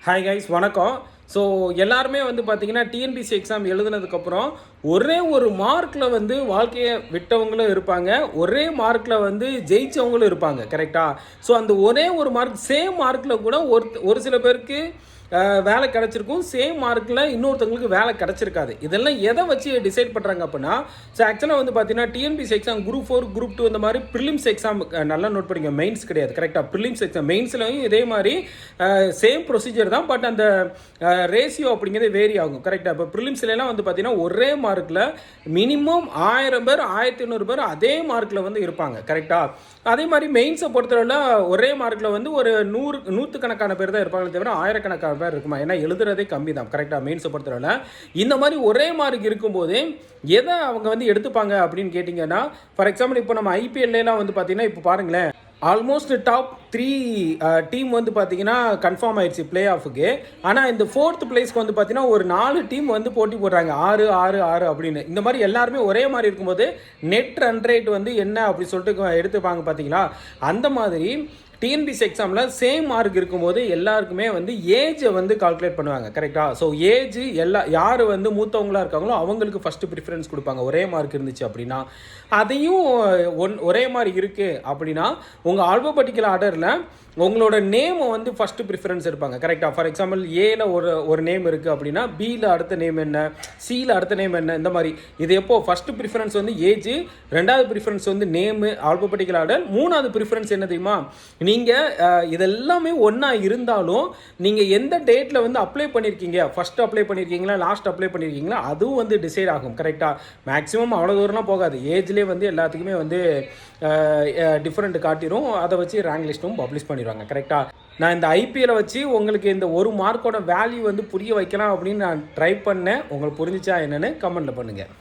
Hi guys வணக்கம். So எல்லாருமே வந்து பார்த்தீங்கன்னா டிஎன்பிசி எக்ஸாம் எழுதுனதுக்கப்புறம் ஒரே ஒரு மார்க்கில் வந்து வாழ்க்கையை விட்டவங்களும் இருப்பாங்க, ஒரே மார்க்கில் வந்து ஜெயித்தவங்களும் இருப்பாங்க. கரெக்டாக? ஸோ அந்த ஒரே ஒரு மார்க் சேம் மார்க்கில் கூட ஒரு சில பேருக்கு வேலை கிடச்சிருக்கும், சேம் மார்க்கில் இன்னொருத்தவங்களுக்கு வேலை கிடச்சிருக்காது. இதெல்லாம் எதை வச்சு டிசைட் பண்ணுறாங்க அப்படின்னா, ஸோ ஆக்சுவலாக வந்து பார்த்தீங்கன்னா டிஎன்பிசி எக்ஸாம் குரூப் 4 குரூப் 2 இந்த மாதிரி ப்ரிலிம்ஸ் எக்ஸாம் நல்லா நோட் பண்ணிங்க. மெயின்ஸ் கிடையாது. கரெக்டாக? ப்ரிலிம்ஸ் எக்ஸாம் மெயின்ஸ்லையும் இதே மாதிரி சேம் ப்ரொசீஜர் தான், பட் அந்த ரேஷியோ அப்படிங்கிறது வேரி ஆகும். கரெக்டாக? இப்போ ப்ரிலிம்ஸ்லாம் வந்து பார்த்தீங்கன்னா ஒரே மார்க்கில் மினிமம் 1000 பேர் 1500 பேர் அதே மார்க்கில் வந்து இருப்பாங்க. கரெக்டாக? அதே மாதிரி மெயின்ஸை பொறுத்தவரை ஒரே மார்க்கில் வந்து ஒரு 100 கணக்கான பேர் தான் இருப்பாங்களே தவிர ஆயிரக்கணக்கான பேர் இருக்குமா? ஏன்னா எழுதுறதே கம்மி தான். கரெக்டாக? மெயின்ஸை பொறுத்தவரை இந்த மாதிரி ஒரே மார்க் இருக்கும்போது எதை அவங்க வந்து எடுத்துப்பாங்க அப்படின்னு கேட்டிங்கன்னா, ஃபார் எக்ஸாம்பிள் இப்போ நம்ம ஐபிஎல்லாம் வந்து பார்த்தீங்கன்னா இப்போ பாருங்களேன், ஆல்மோஸ்ட் டாப் 3 டீம் வந்து பார்த்தீங்கன்னா கன்ஃபார்ம் ஆயிடுச்சு பிளே ஆஃபுக்கு. ஆனால் இந்த 4th பிளேஸ்க்கு வந்து பார்த்தீங்கன்னா ஒரு 4 டீம் வந்து போட்டி போடுறாங்க, 6 அப்படின்னு. இந்த மாதிரி எல்லாருமே ஒரே மாதிரி இருக்கும்போது நெட் ரன் ரேட் வந்து என்ன அப்படி சொல்லிட்டு எடுத்துப்பாங்க பார்த்தீங்களா? அந்த மாதிரி டிஎன்பிசி எக்ஸாமில் சேம் மார்க் இருக்கும்போது எல்லாருக்குமே வந்து ஏஜை வந்து கால்குலேட் பண்ணுவாங்க. கரெக்டாக? ஸோ ஏஜ் யார் வந்து மூத்தவங்களாக இருக்காங்களோ அவங்களுக்கு ஃபஸ்ட்டு ப்ரிஃபரன்ஸ் கொடுப்பாங்க ஒரே மார்க் இருந்துச்சு அப்படின்னா. அதையும் ஒரே மாதிரி இருக்குது அப்படின்னா உங்கள் ஆல்பபெட்டிக்கல் ஆர்டரில் உங்களோட நேமை வந்து ஃபஸ்ட்டு ப்ரிஃபரன்ஸ் இருப்பாங்க. கரெக்டாக? ஃபார் எக்ஸாம்பிள் ஏல ஒரு நேம் இருக்குது அப்படின்னா பியில் அடுத்த நேம் என்ன, சியில் அடுத்த நேம் என்ன, இந்த மாதிரி. இது எப்போது ஃபஸ்ட்டு ப்ரிஃபரன்ஸ் வந்து ஏஜ், ரெண்டாவது ப்ரிஃபரன்ஸ் வந்து நேமு ஆல்பபெட்டிக்கல் ஆர்டர், மூணாவது ப்ரிஃபரன்ஸ் என்ன தெரியுமா? நீங்கள் இதெல்லாமே ஒன்றா இருந்தாலும் நீங்கள் எந்த டேட்டில் வந்து அப்ளை பண்ணியிருக்கீங்க, ஃபஸ்ட்டு அப்ளை பண்ணியிருக்கீங்களா லாஸ்ட் அப்ளை பண்ணியிருக்கீங்களா, அதுவும் வந்து டிசைட் ஆகும். கரெக்டாக? மேக்ஸிமம் அவ்வளோ தூரம்லாம் போகாது. ஏஜ்லேயே வந்து எல்லாத்துக்குமே வந்து டிஃப்ரெண்ட் காட்டிடும். அதை வச்சு ரேங்க் லிஸ்ட்டும் பப்ளிஷ் பண்ணிடுவாங்க. கரெக்டாக? நான் இந்த ஐபிஎல்லை வச்சு உங்களுக்கு இந்த ஒரு மார்க்கோட வேல்யூ வந்து புரிய வைக்கலாம் அப்படின்னு நான் ட்ரை பண்ணேன். உங்களுக்கு புரிஞ்சிச்சா என்னென்னு கமெண்ட்டில் பண்ணுங்கள்.